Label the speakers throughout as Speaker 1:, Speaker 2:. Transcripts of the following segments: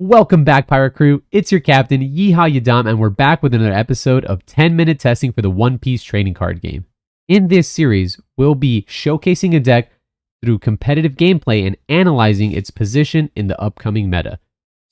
Speaker 1: Welcome back, Pirate Crew. It's your captain, Yeehaw Yadam, and we're back with another episode of 10-minute testing for the One Piece trading card game. In this series, we'll be showcasing a deck through competitive gameplay and analyzing its position in the upcoming meta.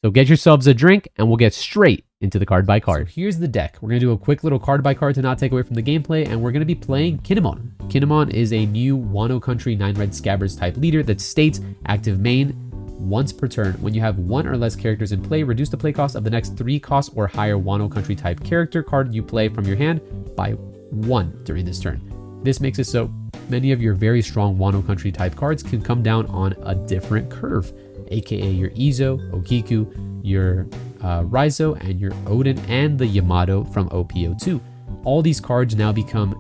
Speaker 1: So get yourselves a drink, and we'll get straight into the card by card. So here's the deck. We're going to do a quick little card by card to not take away from the gameplay, and we're going to be playing Kinemon. Kinemon is a new Wano Country 9-red Scabbards type leader that states active main once per turn. When you have one or less characters in play, reduce the play cost of the next 3 cost or higher Wano Country type character card you play from your hand by 1 during this turn. This makes it so many of your very strong Wano Country type cards can come down on a different curve, aka your Izo, Okiku, your Raizo, and your Odin, and the Yamato from OPO2. All these cards now become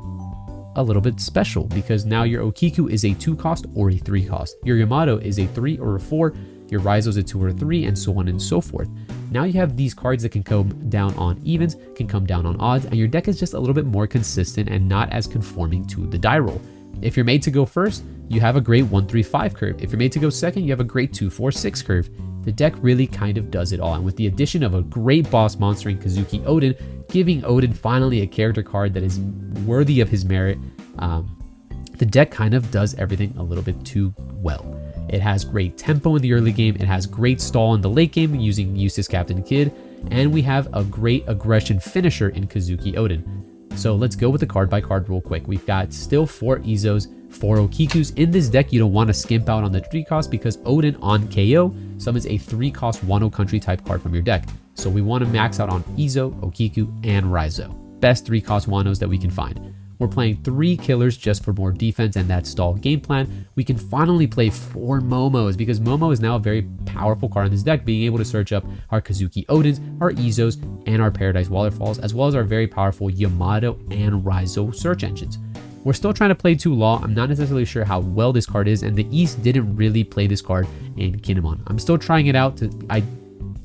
Speaker 1: a little bit special because now your Okiku is a 2 cost or a 3 cost. Your Yamato is a 3 or a 4. Your Raizo is a 2 or a 3, and so on and so forth. Now you have these cards that can come down on evens, can come down on odds, and your deck is just a little bit more consistent and not as conforming to the die roll. If you're made to go first, you have a great 1-3-5 curve. If you're made to go second, you have a great 2-4-6 curve. The deck really kind of does it all, and with the addition of a great boss monster in Kazuki Odin, giving Odin finally a character card that is worthy of his merit, the deck kind of does everything a little bit too well. It has great tempo in the early game, it has great stall in the late game using Eustace Captain Kidd, and we have a great aggression finisher in Kazuki Odin. So let's go with the card by card real quick. We've got still 4 Izos, 4 Okikus. In this deck, you don't want to skimp out on the 3 cost because Odin on KO summons a 3 cost Wano Country type card from your deck. So we want to max out on Izo, Okiku, and Raizo. Best 3 cost Wanos that we can find. We're playing 3 killers just for more defense and that stall game plan. We can finally play 4 Momos because Momo is now a very powerful card in this deck, being able to search up our Kazuki Odins, our Izos, and our Paradise Waterfalls, as well as our very powerful Yamato and Raizo search engines. We're still trying to play 2 Law. I'm not necessarily sure how well this card is, and the East didn't really play this card in Kinemon. I'm still trying it out. I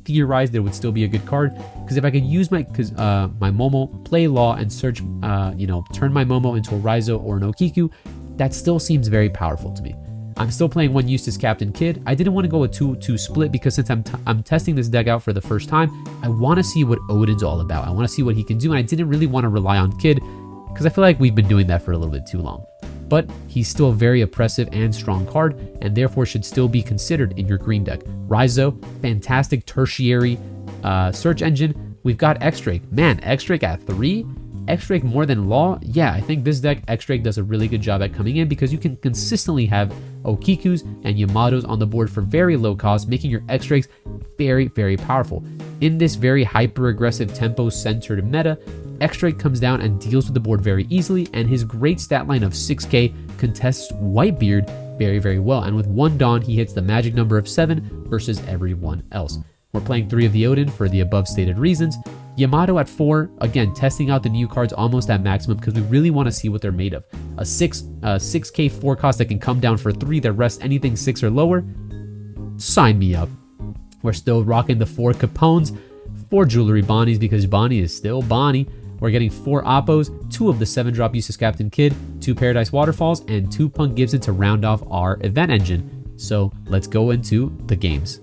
Speaker 1: theorized it would still be a good card because if I could use my Momo, play Law, and search, turn my Momo into a Raizo or an Okiku, that still seems very powerful to me. I'm still playing 1 Eustace Captain Kidd. I didn't want to go a 2-2 split because since I'm testing this deck out for the first time, I want to see what Odin's all about. I want to see what he can do, and I didn't really want to rely on Kidd because I feel like we've been doing that for a little bit too long. But he's still a very oppressive and strong card, and therefore should still be considered in your green deck. Raizo, fantastic tertiary search engine. We've got X-Drake. Man, X-Drake at 3? X-Drake more than Law? Yeah, I think this deck, X-Drake does a really good job at coming in because you can consistently have Okikus and Yamatos on the board for very low cost, making your X-Drakes very, very powerful. In this very hyper-aggressive tempo-centered meta, X-Drake comes down and deals with the board very easily, and his great stat line of 6k contests Whitebeard very, very well. And with 1 Dawn, he hits the magic number of 7 versus everyone else. We're playing 3 of the Odin for the above stated reasons. Yamato at 4, again, testing out the new cards almost at maximum because we really want to see what they're made of. A 6k 4 cost that can come down for 3 that rests anything 6 or lower? Sign me up. We're still rocking the 4 Capones, 4 Jewelry Bonnies because Bonnie is still Bonnie. We're getting 4 Oppos, 2 of the 7-drop Eustace Captain Kidd, 2 Paradise Waterfalls, and 2 Punk Gibson to round off our event engine. So let's go into the games.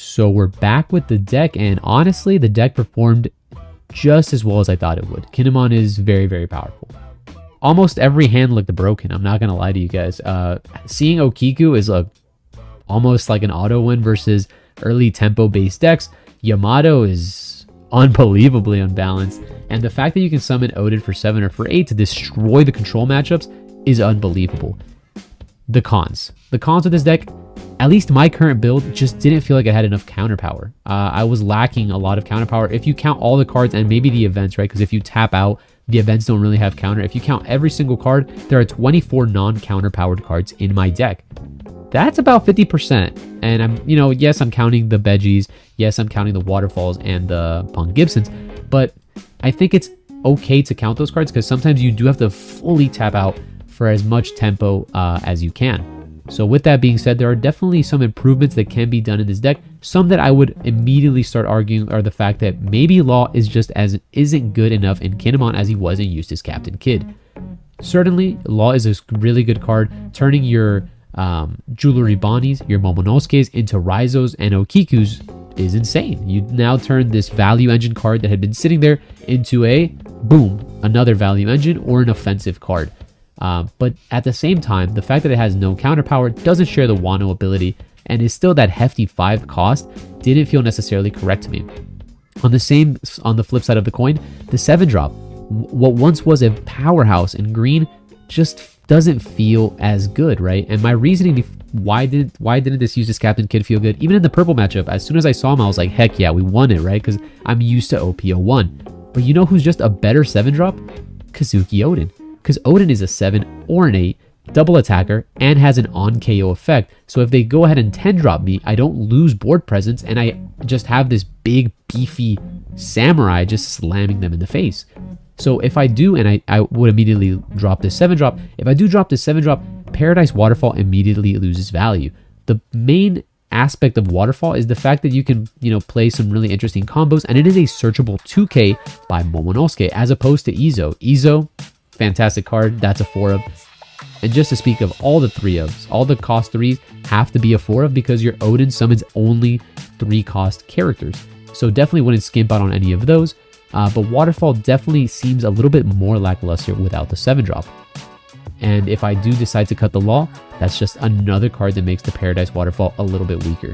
Speaker 1: So we're back with the deck, and honestly, the deck performed just as well as I thought it would. Kinemon is very, very powerful. Almost every hand looked broken, I'm not gonna lie to you guys. Seeing Okiku is almost like an auto win versus early tempo-based decks. Yamato is unbelievably unbalanced, and the fact that you can summon Odin for 7 or for 8 to destroy the control matchups is unbelievable. The cons of this deck, at least my current build, just didn't feel like it had enough counter power. I was lacking a lot of counter power if you count all the cards and maybe the events, right? Because if you tap out, the events don't really have counter. If you count every single card, there are 24 non-counter powered cards in my deck. That's about 50%. And I'm, yes, I'm counting the Veggies. Yes, I'm counting the Waterfalls and the Punk Gibsons. But I think it's okay to count those cards because sometimes you do have to fully tap out for as much tempo as you can. So with that being said, there are definitely some improvements that can be done in this deck. Some that I would immediately start arguing are the fact that maybe Law isn't good enough in Kinemon as he was in Eustace Captain Kid. Certainly, Law is a really good card. Turning your Jewelry Bonnies, your Momonosuke's into Raizos and Okiku's is insane. You now turn this value engine card that had been sitting there into another value engine or an offensive card. But at the same time, the fact that it has no counter power, doesn't share the Wano ability, and is still that hefty 5 cost, didn't feel necessarily correct to me. On the flip side of the coin, the 7-drop, what once was a powerhouse in green, just doesn't feel as good, right? And my reasoning, why didn't this Eustace Captain Kid feel good? Even in the purple matchup, as soon as I saw him, I was like, heck yeah, we won it, right? Because I'm used to OP01. But you know who's just a better 7-drop? Kazuki Odin. Because Odin is a 7 or an 8 double attacker and has an on KO effect. So if they go ahead and 10-drop me, I don't lose board presence and I just have this big beefy samurai just slamming them in the face. So if I do, and I would immediately drop this 7-drop, if I do drop this 7-drop, Paradise Waterfall immediately loses value. The main aspect of Waterfall is the fact that you can, play some really interesting combos, and it is a searchable 2K by Momonosuke as opposed to Izo. Izo, fantastic card, that's a 4 of. And just to speak of all the 3 ofs, all the cost 3s have to be a 4 of because your Odin summons only 3 cost characters. So definitely wouldn't skimp out on any of those. But Waterfall definitely seems a little bit more lackluster without the 7-drop. And if I do decide to cut the Law, that's just another card that makes the Paradise Waterfall a little bit weaker.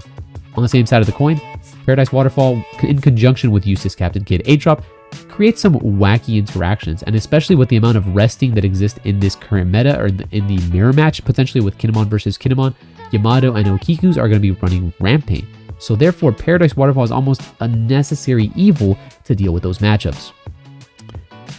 Speaker 1: On the same side of the coin, Paradise Waterfall, in conjunction with Eustace Captain Kid 8-drop, creates some wacky interactions, and especially with the amount of resting that exists in this current meta, or in the mirror match, potentially with Kinemon versus Kinemon, Yamato and Okiku's are going to be running Rampage. So therefore, Paradise Waterfall is almost a necessary evil to deal with those matchups.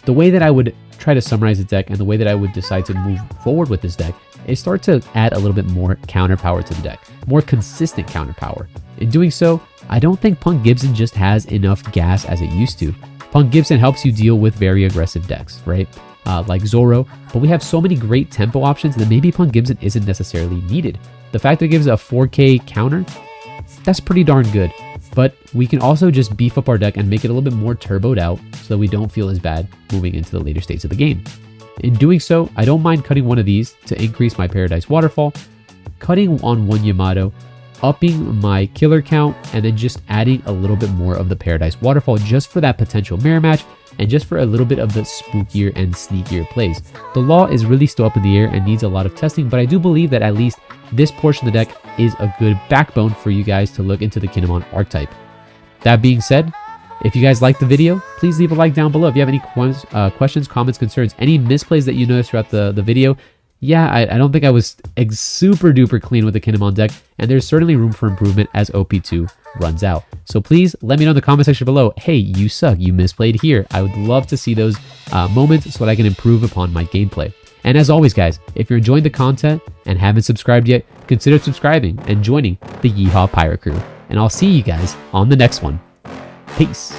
Speaker 1: The way that I would try to summarize the deck and the way that I would decide to move forward with this deck is start to add a little bit more counter power to the deck, more consistent counter power. In doing so, I don't think Punk Gibson just has enough gas as it used to. Punk Gibson helps you deal with very aggressive decks, right? Like Zoro, but we have so many great tempo options that maybe Punk Gibson isn't necessarily needed. The fact that it gives a 4K counter, that's pretty darn good. But we can also just beef up our deck and make it a little bit more turboed out so that we don't feel as bad moving into the later states of the game. In doing so, I don't mind cutting one of these to increase my Paradise Waterfall, cutting on one Yamato, upping my killer count, and then just adding a little bit more of the Paradise Waterfall just for that potential mirror match and just for a little bit of the spookier and sneakier plays. The Law is really still up in the air and needs a lot of testing, but I do believe that at least this portion of the deck is a good backbone for you guys to look into the Kinemon archetype. That being said, if you guys liked the video, please leave a like down below. If you have any questions, comments, concerns, any misplays that you noticed throughout the video, yeah, I don't think I was super duper clean with the Kinemon deck, and there's certainly room for improvement as OP2 runs out. So please let me know in the comment section below, hey, you suck, you misplayed here. I would love to see those moments so that I can improve upon my gameplay. And as always, guys, if you're enjoying the content and haven't subscribed yet, consider subscribing and joining the Yeehaw Pirate Crew. And I'll see you guys on the next one. Peace.